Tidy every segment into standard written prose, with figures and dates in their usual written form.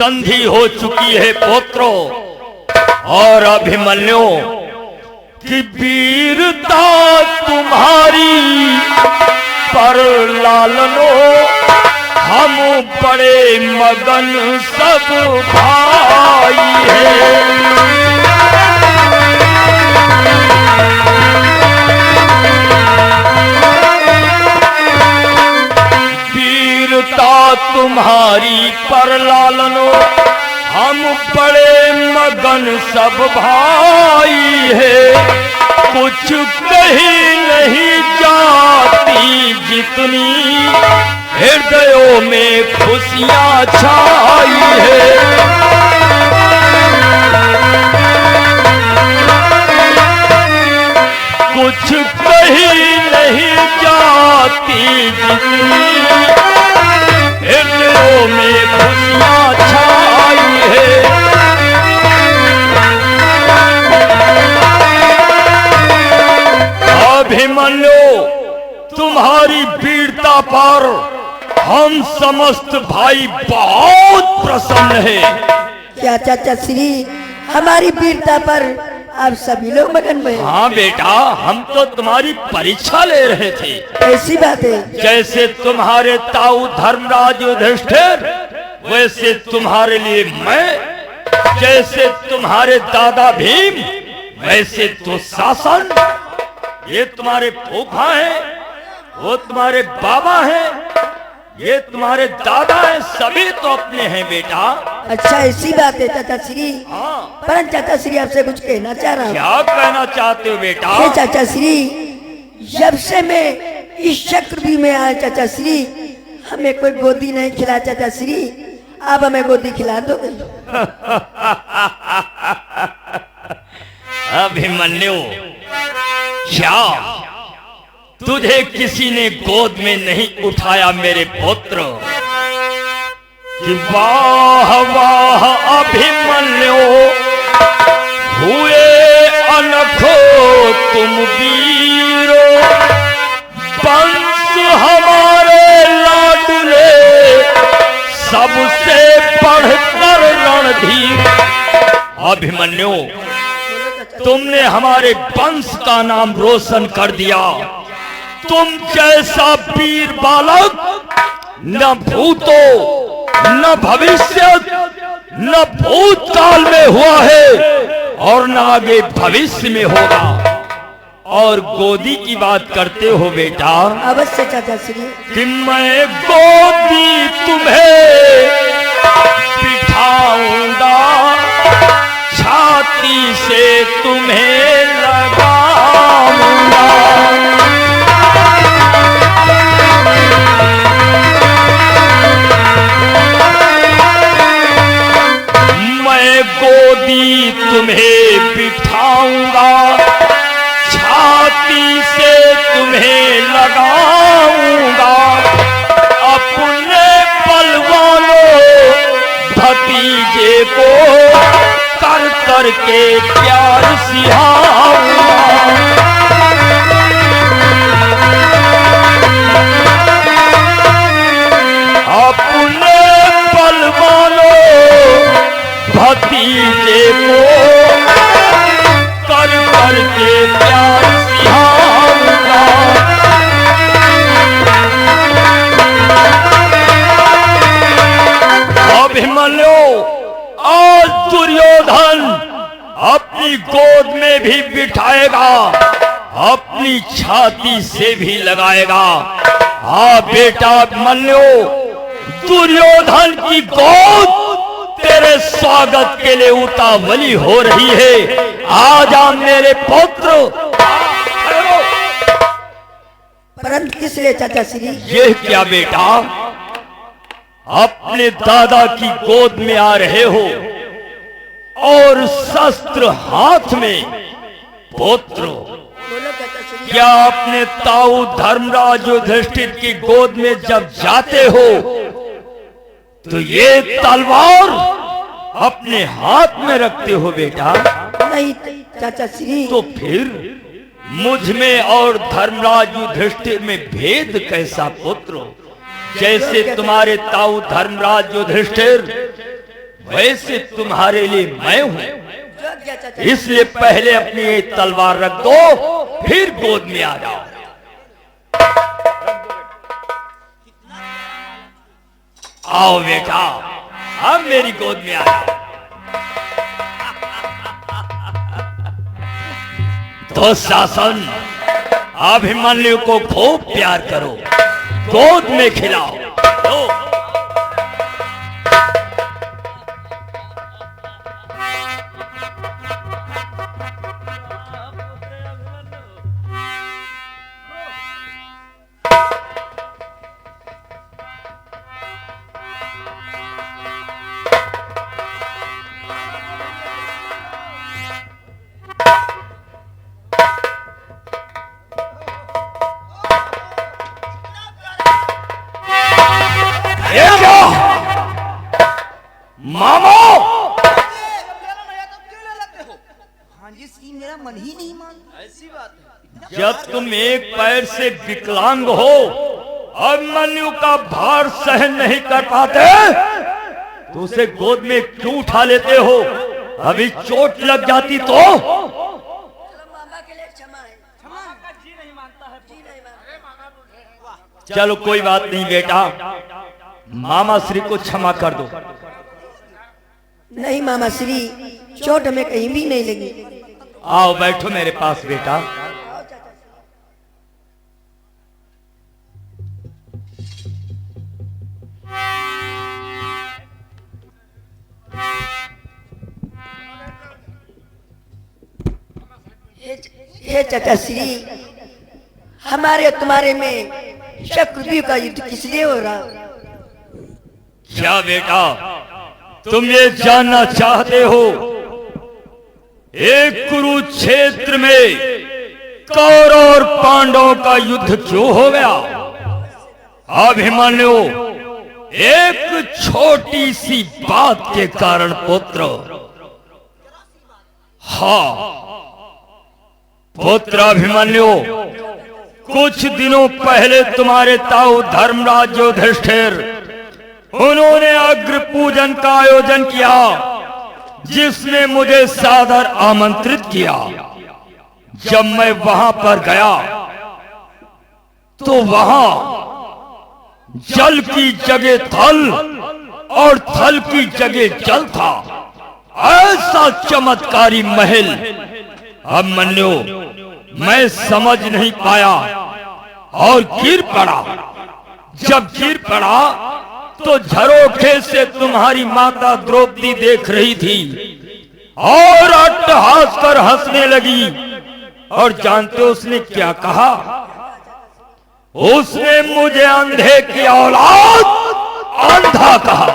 संधि हो चुकी है पुत्रों और अभिमन्यु कि वीरता तुम्हारी पर लालनो हम बड़े मगन सब भाई है। तुम्हारी पर लालनो हम बड़े मगन सब भाई है। कुछ कहीं नहीं जाती जितनी हृदयों में खुशियां छाई है। कुछ कहीं नहीं जाती जितनी हृदयों में खुशियां छाई है। अभिमन्यु तुम्हारी वीरता पर हम समस्त भाई बहुत प्रसन्न है। क्या चाचा श्री हमारी वीरता पर आप सभी लोग मगन में? हाँ बेटा, हम तो तुम्हारी परीक्षा ले रहे थे। ऐसी बात है। जैसे तुम्हारे ताऊ धर्मराज युधिष्ठिर वैसे तुम्हारे लिए मैं, जैसे तुम्हारे दादा भीम वैसे तो शासन। ये तुम्हारे फूफा हैं, वो तुम्हारे बाबा हैं, ये तुम्हारे दादा हैं, सभी तो अपने हैं बेटा। अच्छा ऐसी बात है चाचा श्री। हाँ। पर चाचा श्री आपसे कुछ कहना चाह रहा हूँ। क्या कहना चाहते हो बेटा? चाचा श्री जब से मैं इस चक्र में आया चाचा श्री हमें कोई गोदी नहीं खिला। चाचा श्री आप हमें गोदी खिला दो। अभिमन्यु क्या तुझे किसी ने गोद में नहीं उठाया मेरे पुत्र? कि वाह वाह अभिमन्यु हुए अनखो तुम वीरो, वंश हमारे लाडले सबसे बढ़कर रणधीर। अभिमन्यु तुमने हमारे वंश का नाम रोशन कर दिया। तुम जैसा वीर बालक न भूतो न भविष्य न भूतकाल में हुआ है और न आगे भविष्य में होगा। और गोदी की बात करते हो बेटा? अवश्य चाचा श्री। कि मैं गोदी तुम्हें बिठाऊंगा, छाती से तुम्हें लगाऊंगा। मैं गोदी तुम्हें बिठाऊंगा, छाती से तुम्हें लगाऊंगा। अपने बलवानों भतीजे को कर कर के प्यार सिखाऊंगा। अपने बलवानों भतीजे को कर कर के प्यार सिखाऊंगा। अभिमन्यु आज दुर्योधन अपनी गोद में भी बिठाएगा, अपनी छाती से भी लगाएगा। हाँ बेटा अभिमन्यु, दुर्योधन की गोद तेरे स्वागत के लिए उतावली हो रही है। आजा मेरे पुत्र। परंतु किस लिए चाचा श्री? ये क्या बेटा, अपने दादा की गोद में आ रहे हो और शस्त्र हाथ में? पुत्र क्या अपने ताऊ धर्मराज युधिष्ठिर की गोद में जब जाते हो तो ये तलवार अपने हाथ में रखते हो बेटा? नहीं चाचा श्री। तो फिर मुझ में और धर्मराज युधिष्ठिर में भेद कैसा पुत्र? जैसे तुम्हारे ताऊ धर्मराज युधिष्ठिर वैसे तुम्हारे लिए मैं हूं, जो क्या चाचा इसलिए पहले अपनी ये तलवार रख दो, फिर गोद में आ जाओ। आओ बेटा, अब मेरी गोद में आ जाओ। तो शासन, अभिमन्यु को खूब प्यार करो, गोद में खिलाओ। लो। ये क्या? मामो, हाँ जी श्री, मेरा मन ही नहीं मान। ऐसी बात है। जब तुम एक पैर से विकलांग हो, अभिमन्यु का भार सहन नहीं कर पाते, तो उसे गोद में क्यों उठा लेते हो? अभी चोट लग जाती तो? चलो मामा के लिए क्षमा है। जी नहीं मानता है। जी नहीं मानता। चलो कोई बात नहीं बेटा, मामा श्री को क्षमा कर दो। नहीं मामा श्री, चोट हमें कहीं भी नहीं लगी। आओ बैठो मेरे पास बेटा। आओ चाचा हे चाचा श्री, हमारे और तुम्हारे में चक्रव्यूह का युद्ध किस लिए हो रहा? क्या बेटा, तुम ये जानना चाहते हो एक कुरुक्षेत्र में कौरव और पांडवों का युद्ध क्यों हो गया? अभिमन्यु एक छोटी सी बात के कारण पुत्र, हाँ पुत्र अभिमन्यु, कुछ दिनों पहले तुम्हारे ताऊ धर्मराज युधिष्ठिर, उन्होंने अग्र पूजन का आयोजन किया, जिसने मुझे सादर आमंत्रित किया। जब मैं वहां पर गया तो वहां जल की जगह थल और थल की जगह जल था। ऐसा चमत्कारी महल अभिमन्यु मैं समझ नहीं पाया और गिर पड़ा। जब गिर पड़ा तो झरोखे से तुम्हारी माता द्रौपदी देख रही थी और अट्टहास कर हंसने लगी। और जानते हो उसने क्या कहा? उसने मुझे अंधे की औलाद अंधा कहा।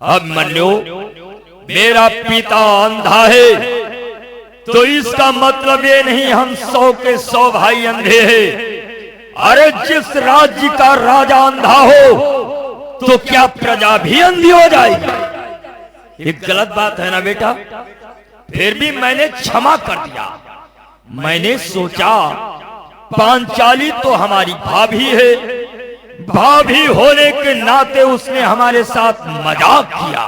अभिमन्यु, मेरा पिता अंधा है तो इसका मतलब ये नहीं हम 100 के 100 भाई अंधे हैं। अरे जिस राज्य का राजा अंधा हो तो क्या प्रजा भी अंधी हो जाएगी? ये गलत बात है ना बेटा। फिर भी मैंने क्षमा कर दिया। मैंने सोचा पांचाली तो हमारी भाभी है, भाभी होने के नाते उसने हमारे साथ मजाक किया।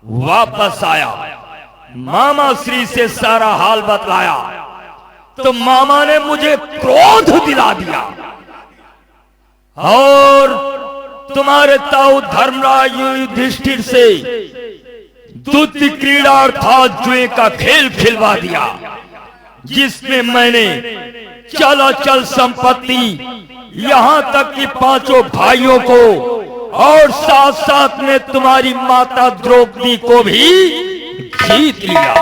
वापस आया, मामा श्री से सारा हाल बतलाया तो मामा ने मुझे क्रोध दिला दिया और तुम्हारे ताऊ धर्मराज युधिष्ठिर से द्युति क्रीड़ा अर्थात जुए का खेल खिलवा दिया, जिसमें मैंने चलाचल संपत्ति यहां तक कि 5 भाइयों को और साथ साथ में तुम्हारी माता द्रौपदी को भी जीत लिया।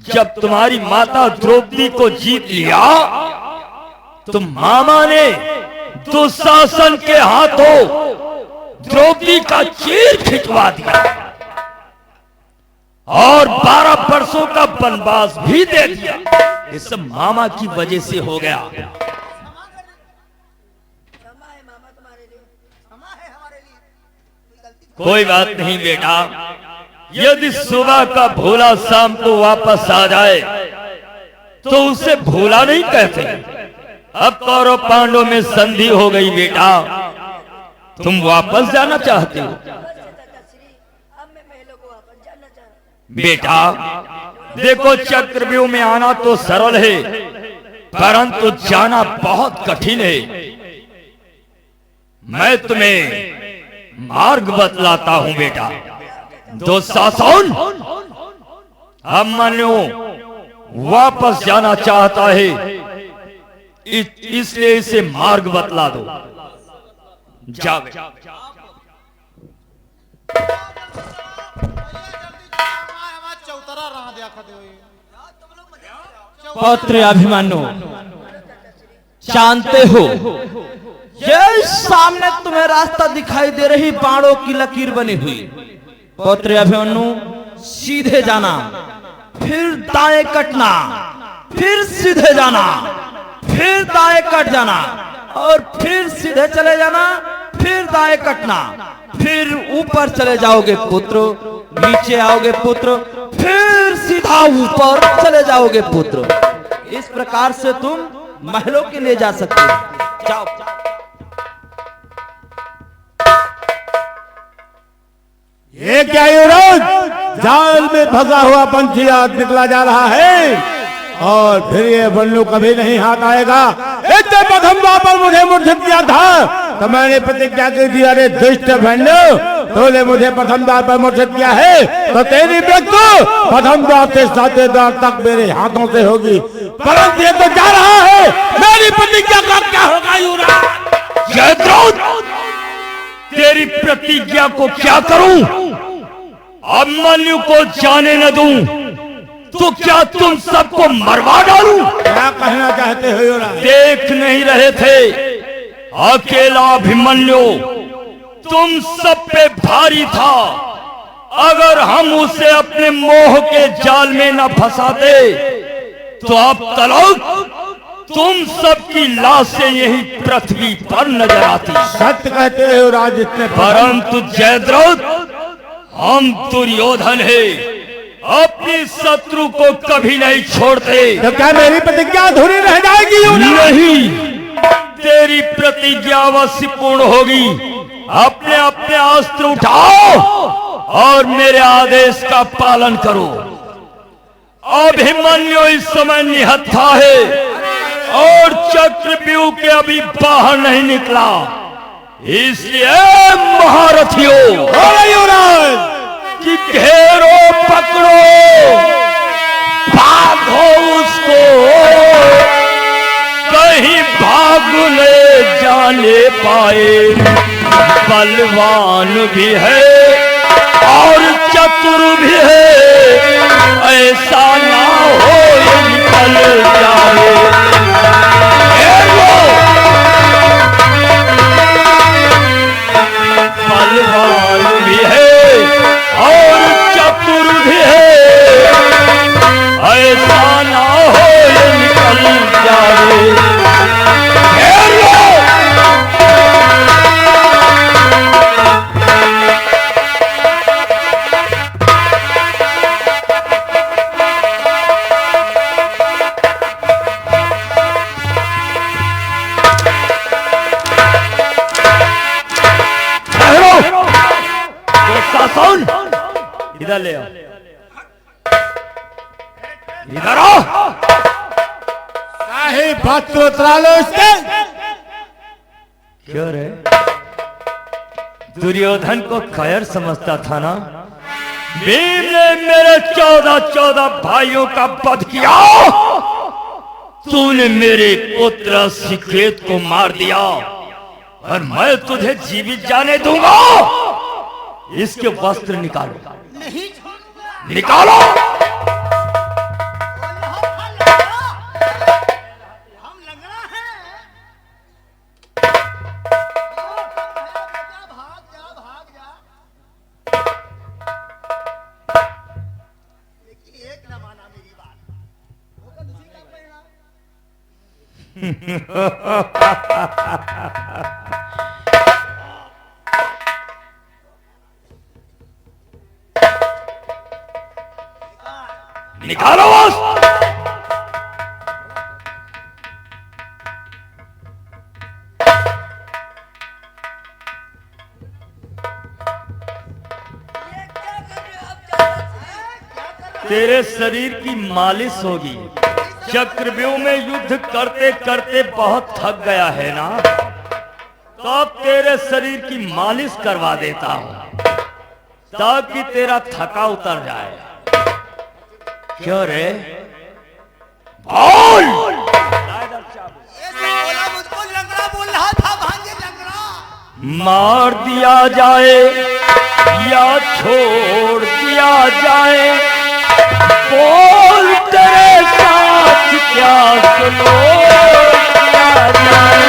जब तुम्हारी माता द्रौपदी को जीत लिया तो मामा ने दुशासन के हाथों द्रौपदी का चीर खिंचवा दिया और 12 वर्षों का वनवास भी दे दिया। ये सब मामा की वजह से हो गया। कोई बात नहीं बेटा, यदि सुबह का भोला शाम को वापस आ जाए तो उसे भोला नहीं कहते। अब कौरव पांडव में संधि हो गई बेटा, तुम वापस जाना चाहते हो? अब मैं महलों को वापस जाना चाहता बेटा देखो, चक्रव्यूह में आना तो सरल है, परंतु जाना बहुत कठिन है। मैं तुम्हें मार्ग बतलाता हूं बेटा। दुशासन अभिमन्यु वापस जाना चाहता है, इसलिए इसे मार्ग बतला दो। जाओ पौत्र अभिमन्यु, जानते हो ये सामने तुम्हें रास्ता दिखाई दे रही बाणों की लकीर बनी हुई। पौत्र अभिमन्यु, सीधे जाना, फिर दाएं कटना, फिर सीधे जाना, फिर दाएं कट जाना, और फिर सीधे चले जाना, फिर दाएं कटना, फिर ऊपर चले जाओगे पुत्र, नीचे आओगे पुत्र, फिर सीधा ऊपर चले जाओगे पुत्र। इस प्रकार से तुम महलों के लिए जा सकते हो। जाओ। ये क्या युवराज, जाल में फंसा हुआ पंछी आज निकला जा रहा है और फिर ये बन्नू कभी नहीं हाथ आएगा। इतने प्रथम बार पर मुझे मूर्छित किया था तो मैंने प्रतिज्ञा की थी, अरे दुष्ट बन्नू, तूने मुझे प्रथम द्वार पर मूर्छित किया है तो तेरी मृत्यु प्रथम द्वार से सातवें द्वार तक मेरे हाथों से होगी। परंतु ये तो जा रहा है, मेरी प्रतिज्ञा का क्या होगा युवराज? जयद्रथ, तेरी प्रतिज्ञा को क्या करूं? अभिमन्यु को जाने न दूं तो क्या तुम सबको मरवा डालूं? क्या कहना चाहते हो युवराज? देख नहीं रहे थे अकेला अभिमन्यु तुम सब पे भारी था। अगर हम उसे अपने मोह के जाल में न फंसाते तो अब तलक तुम सबकी लाशें यही पृथ्वी पर नजर आती। सत्य कहते हो युवराज, इतने परंतु जयद्रथ, हम दुर्योधन है, अपनी शत्रु को कभी नहीं छोड़ते। तो क्या मेरी प्रतिज्ञा अधूरी रह जाएगी युवराज? नहीं, तेरी प्रतिज्ञा अवश्य पूर्ण होगी। अपने अपने अस्त्र उठाओ और मेरे आदेश का पालन करो। अभिमन्यु इस समय निहत्था है और चक्रव्यूह के अभी बाहर नहीं निकला, इसलिए महारथियों कि घेरो, पकड़ो, भागो उसको, कहीं भाग ले जाने पाए। बलवान भी है और चतुर भी है, ऐसा ना हो ये निकल जाए। बलवान भी है और चतुर भी है, ऐसा ना हो ये निकल जाए। इधर ले आओ, इधर आओ। शाही बात तो उतरा लो इसके। क्यों रे, दुर्योधन को कायर समझता था ना? भीम ने मेरे 14 भाइयों का वध किया, तूने मेरे पुत्र सिकेत को मार दिया और मैं तुझे जीवित जाने दूंगा। इसके वस्त्र निकालो, नहीं छोड़ूंगा। निकालो। हम लंगड़ा हैं। भाग जा, भाग जा। लेकिन एक न माना मेरी बात, होगा दूसरी का परिणाम। निकालो वस्त्र। तेरे शरीर की मालिश होगी। चक्रव्यूह में युद्ध करते करते बहुत थक गया है ना, तो अब तेरे शरीर की मालिश करवा देता हूं ताकि तेरा थका उतर जाए। क्यों रे? बोल। बोला मुझको लंगड़ा बोल रहा था भांजे लंगड़ा। मार दिया जाए या छोड़ दिया जाए, बोल तेरे साथ क्या सुनो किया जाए।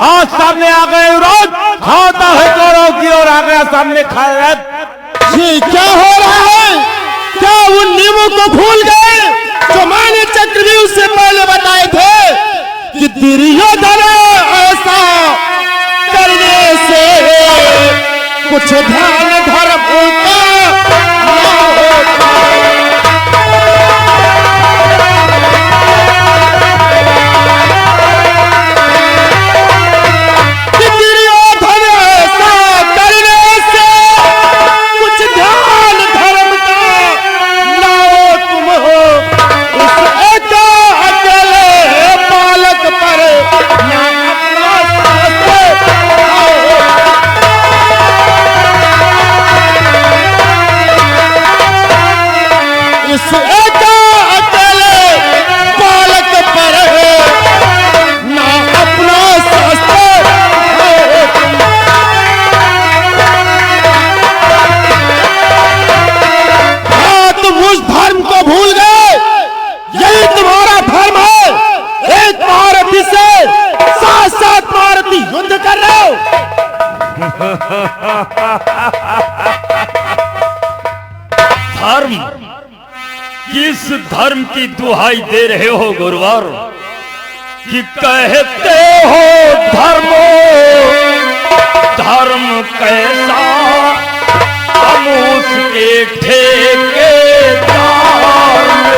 आज सामने आ गए युवराज, खाता है कौरव की ओर आ गया सामने खड़ा। ये क्या हो रहा है? क्या उन नियमों को भूल गए जो मैंने चक्रव्यूह से पहले बताए थे कि दुर्योधन ऐसा करने से कुछ ध्यान धर्म होता युद्ध कर रहे हो। धर्म, किस धर्म की दुहाई दे रहे हो गुरुवर कि कहते हो धर्मो धर्म कैसा, हम उसके ठेकेदार नहीं।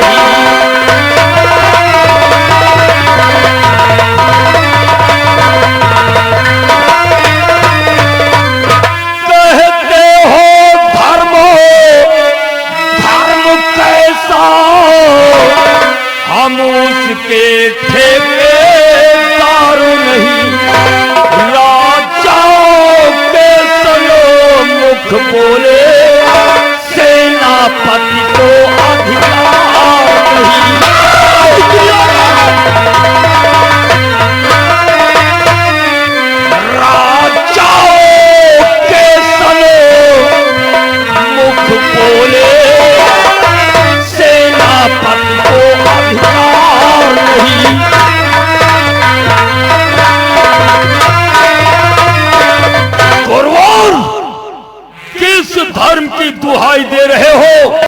हम उसके ठेकेदार नहीं, राजाओं के सलो मुख बोले सेनापति को किस धर्म की दुहाई दे रहे हो?